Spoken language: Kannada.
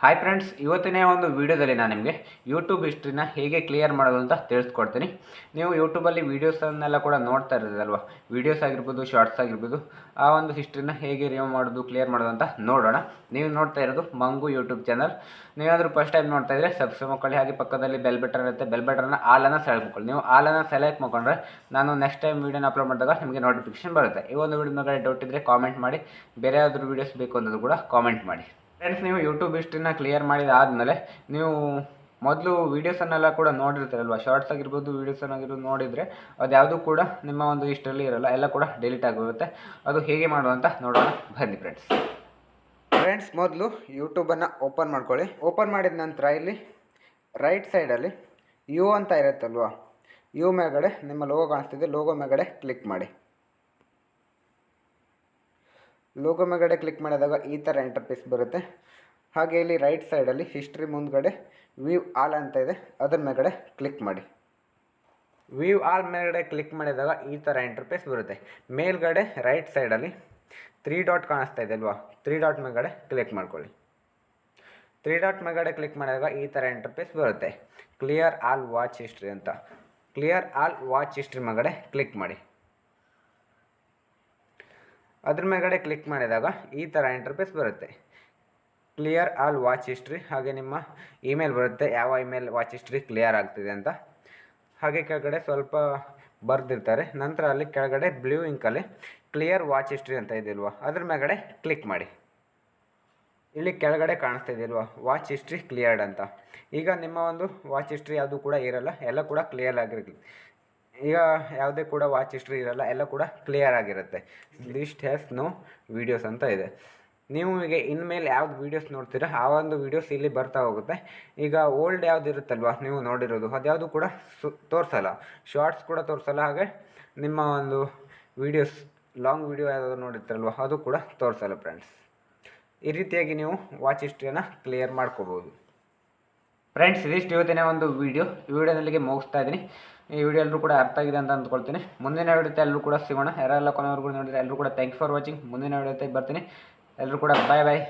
ಹಾಯ್ ಫ್ರೆಂಡ್ಸ್, ಇವತ್ತಿನ ಒಂದು ವೀಡಿಯೋದಲ್ಲಿ ನಾನು ನಿಮಗೆ ಯೂಟ್ಯೂಬ್ ಹಿಸ್ಟ್ರಿನ ಹೇಗೆ ಕ್ಲಿಯರ್ ಮಾಡೋದು ಅಂತ ತಿಳಿಸ್ಕೊಡ್ತೀನಿ. ನೀವು ಯೂಟ್ಯೂಬಲ್ಲಿ ವೀಡಿಯೋಸನ್ನೆಲ್ಲ ಕೂಡ ನೋಡ್ತಾ ಇರೋದಲ್ವ, ವೀಡಿಯೋಸ್ ಆಗಿರ್ಬೋದು, ಶಾರ್ಟ್ಸ್ ಆಗಿರ್ಬೋದು, ಆ ಒಂದು ಹಿಸ್ಟ್ರಿನ ಹೇಗೆ ರಿಮೂವ್ ಮಾಡೋದು, ಕ್ಲಿಯರ್ ಮಾಡೋದು ಅಂತ ನೋಡೋಣ. ನೀವು ನೋಡ್ತಾ ಇರೋದು ಮಂಗು ಯೂಟ್ಯೂಬ್ ಚಾನಲ್. ನೀವಾದರೂ ಫಸ್ಟ್ ಟೈಮ್ ನೋಡ್ತಾ ಇದ್ದರೆ ಸಬ್ಸ್ಕ್ರೈಬ್ ಮಾಡ್ಕೊಳ್ಳಿ. ಹಾಗೆ ಪಕ್ಕದಲ್ಲಿ ಬೆಲ್ ಬಟನ್ ಇರುತ್ತೆ, ಬೆಲ್ ಬಟನ್ನ ಆಲನ್ನು ಸೆಲೆಕ್ಟ್ ಮಾಡ್ಕೊಳ್ಳಿ. ನೀವು ಆಲನ್ನು ಸೆಲೆಕ್ಟ್ ಮಾಡ್ಕೊಂಡ್ರೆ ನಾನು ನೆಕ್ಸ್ಟ್ ಟೈಮ್ ವೀಡಿಯೋನ ಅಪ್ಲೋಡ್ ಮಾಡಿದಾಗ ನಿಮಗೆ ನೋಟಿಫಿಕೇಶನ್ ಬರುತ್ತೆ. ಈ ಒಂದು ವೀಡಿಯೋ ಮೇಲೆ ಡೌಟ್ ಇದ್ದರೆ ಕಾಮೆಂಟ್ ಮಾಡಿ, ಬೇರೆ ಯಾವ್ದಾದ್ರು ವೀಡಿಯೋಸ್ ಬೇಕು ಅನ್ನೋದು ಕೂಡ ಕಾಮೆಂಟ್ ಮಾಡಿ. ಫ್ರೆಂಡ್ಸ್, ನೀವು ಯೂಟ್ಯೂಬ್ ಹಿಸ್ಟ್ರಿನ ಕ್ಲಿಯರ್ ಮಾಡಿದಾದಮೇಲೆ ನೀವು ಮೊದಲು ವೀಡಿಯೋಸನ್ನೆಲ್ಲ ಕೂಡ ನೋಡಿರ್ತೀರಲ್ವ, ಶಾರ್ಟ್ಸ್ ಆಗಿರ್ಬೋದು, ವೀಡಿಯೋಸನ್ನಾಗಿರ್ಬೋದು ನೋಡಿದರೆ ಅದು ಯಾವುದೂ ಕೂಡ ನಿಮ್ಮ ಒಂದು ಹಿಸ್ಟ್ರಿಯಲ್ಲಿ ಇರೋಲ್ಲ, ಎಲ್ಲ ಕೂಡ ಡಿಲೀಟ್ ಆಗಿರುತ್ತೆ. ಅದು ಹೇಗೆ ಮಾಡುವಂತ ನೋಡೋಣ ಬನ್ನಿ ಫ್ರೆಂಡ್ಸ್. ಮೊದಲು ಯೂಟ್ಯೂಬನ್ನು ಓಪನ್ ಮಾಡ್ಕೊಳ್ಳಿ. ಓಪನ್ ಮಾಡಿದ ನಂತರ ಇಲ್ಲಿ ರೈಟ್ ಸೈಡಲ್ಲಿ ಯು ಅಂತ ಇರುತ್ತಲ್ವ, ಯು ಮೇಲ್ಗಡೆ ನಿಮ್ಮ ಲೋಗೋ ಕಾಣಿಸ್ತಿದೆ, ಲೋಗೋ ಮೇಲ್ಗಡೆ ಕ್ಲಿಕ್ ಮಾಡಿ. ಲೋಗೋ ಮೇಲ್ಗಡೆ ಕ್ಲಿಕ್ ಮಾಡಿದಾಗ ಈ ಥರ ಇಂಟರ್ಫೇಸ್ ಬರುತ್ತೆ. ಹಾಗೆ ಇಲ್ಲಿ ರೈಟ್ ಸೈಡಲ್ಲಿ ಹಿಸ್ಟ್ರಿ ಮುಂದ್ಗಡೆ ವ್ಯೂ ಆಲ್ ಅಂತ ಇದೆ, ಅದರ ಮೇಲ್ಗಡೆ ಕ್ಲಿಕ್ ಮಾಡಿ. ವ್ಯೂ ಆಲ್ ಮೇಲ್ಗಡೆ ಕ್ಲಿಕ್ ಮಾಡಿದಾಗ ಈ ಥರ ಇಂಟರ್ಫೇಸ್ ಬರುತ್ತೆ. ಮೇಲ್ಗಡೆ ರೈಟ್ ಸೈಡಲ್ಲಿ 3 ಡಾಟ್ ಕಾಣಿಸ್ತಾ ಇದೆ ಅಲ್ವಾ, 3 ಡಾಟ್ ಮೇಲ್ಗಡೆ ಕ್ಲಿಕ್ ಮಾಡ್ಕೊಳ್ಳಿ. 3 ಡಾಟ್ ಮೇಲ್ಗಡೆ ಕ್ಲಿಕ್ ಮಾಡಿದಾಗ ಈ ಥರ ಇಂಟರ್ಫೇಸ್ ಬರುತ್ತೆ. ಕ್ಲಿಯರ್ ಆಲ್ ವಾಚ್ ಹಿಸ್ಟ್ರಿ ಅಂತ, ಕ್ಲಿಯರ್ ಆಲ್ ವಾಚ್ ಹಿಸ್ಟ್ರಿ ಮೇಲ್ಗಡೆ ಕ್ಲಿಕ್ ಮಾಡಿ. ಅದ್ರ ಮೇಲ್ಗಡೆ ಕ್ಲಿಕ್ ಮಾಡಿದಾಗ ಈ ಥರ ಇಂಟರ್ಫೇಸ್ ಬರುತ್ತೆ. ಕ್ಲಿಯರ್ ಆಲ್ ವಾಚ್ ಹಿಸ್ಟ್ರಿ, ಹಾಗೆ ನಿಮ್ಮ ಇಮೇಲ್ ಬರುತ್ತೆ, ಯಾವ ಇಮೇಲ್ ವಾಚ್ ಹಿಸ್ಟ್ರಿ ಕ್ಲಿಯರ್ ಆಗ್ತಿದೆ ಅಂತ. ಹಾಗೆ ಕೆಳಗಡೆ ಸ್ವಲ್ಪ ಬರೆದಿರ್ತಾರೆ. ನಂತರ ಅಲ್ಲಿ ಕೆಳಗಡೆ ಬ್ಲೂ ಇಂಕಲ್ಲಿ ಕ್ಲಿಯರ್ ವಾಚ್ ಹಿಸ್ಟ್ರಿ ಅಂತ ಇದೆಯಲ್ವ, ಅದ್ರ ಮೇಲ್ಗಡೆ ಕ್ಲಿಕ್ ಮಾಡಿ. ಇಲ್ಲಿ ಕೆಳಗಡೆ ಕಾಣಿಸ್ತಾ ಇದೆಯಲ್ವ, ವಾಚ್ ಹಿಸ್ಟ್ರಿ ಕ್ಲಿಯರ್ಡ್ ಅಂತ. ಈಗ ನಿಮ್ಮ ಒಂದು ವಾಚ್ ಹಿಸ್ಟ್ರಿ ಯಾವುದು ಕೂಡ ಇರಲ್ಲ, ಎಲ್ಲ ಕೂಡ ಕ್ಲಿಯರ್ ಆಗಿರುತ್ತೆ. ಈಗ ಯಾವುದೇ ಕೂಡ ವಾಚ್ ಹಿಸ್ಟ್ರಿ ಇರಲ್ಲ, ಎಲ್ಲ ಕೂಡ ಕ್ಲಿಯರ್ ಆಗಿರುತ್ತೆ. ಲಿಸ್ಟ್ ಹ್ಯಾಸ್ ನೋ ವೀಡಿಯೋಸ್ ಅಂತ ಇದೆ. ನೀವು ಈಗ ಇನ್ಮೇಲೆ ಯಾವ್ದು ವೀಡಿಯೋಸ್ ನೋಡ್ತೀರಾ ಆ ಒಂದು ವೀಡಿಯೋಸ್ ಇಲ್ಲಿ ಬರ್ತಾ ಹೋಗುತ್ತೆ. ಈಗ ಓಲ್ಡ್ ಯಾವ್ದು ಇರುತ್ತಲ್ವ ನೀವು ನೋಡಿರೋದು, ಅದ್ಯಾವುದು ಕೂಡ ತೋರಿಸಲ್ಲ, ಶಾರ್ಟ್ಸ್ ಕೂಡ ತೋರಿಸಲ್ಲ, ಹಾಗೆ ನಿಮ್ಮ ಒಂದು ವೀಡಿಯೋಸ್ ಲಾಂಗ್ ವೀಡಿಯೋ ಯಾವ್ದಾದ್ರು ನೋಡಿರ್ತಾರಲ್ವ ಅದು ಕೂಡ ತೋರಿಸಲ್ಲ ಫ್ರೆಂಡ್ಸ್. ಈ ರೀತಿಯಾಗಿ ನೀವು ವಾಚ್ ಹಿಸ್ಟ್ರಿಯನ್ನು ಕ್ಲಿಯರ್ ಮಾಡ್ಕೋಬೋದು. ಫ್ರೆಂಡ್ಸ್, ಇದಿಷ್ಟು ಇವತ್ತಿನ ಒಂದು ವೀಡಿಯೋ. ಈ ವಿಡಿಯೋದಲ್ಲಿಗೆ ಮುಗಿಸ್ತಾ ಇದ್ದೀನಿ. ಈ ವಿಡಿಯೋ ಎಲ್ಲರೂ ಕೂಡ ಅರ್ಥ ಆಗಿದೆ ಅಂತ ಅಂದ್ಕೊಳ್ತೀನಿ. ಮುಂದಿನ ವಿಡಿಯೋ ಎಲ್ಲರೂ ಕೂಡ ಸಿಗೋಣ. ಯಾರೆಲ್ಲ ಕೊನೆವರೆಗೂ ನೋಡಿದರೆ ಎಲ್ಲರೂ ಕೂಡ ಥ್ಯಾಂಕ್ ಯು ಫಾರ್ ವಾಚಿಂಗ್. ಮುಂದಿನ ವಿಡಿಯೋ ಬರ್ತೀನಿ. ಎಲ್ಲರೂ ಕೂಡ ಬಾಯ್ ಬಾಯ್.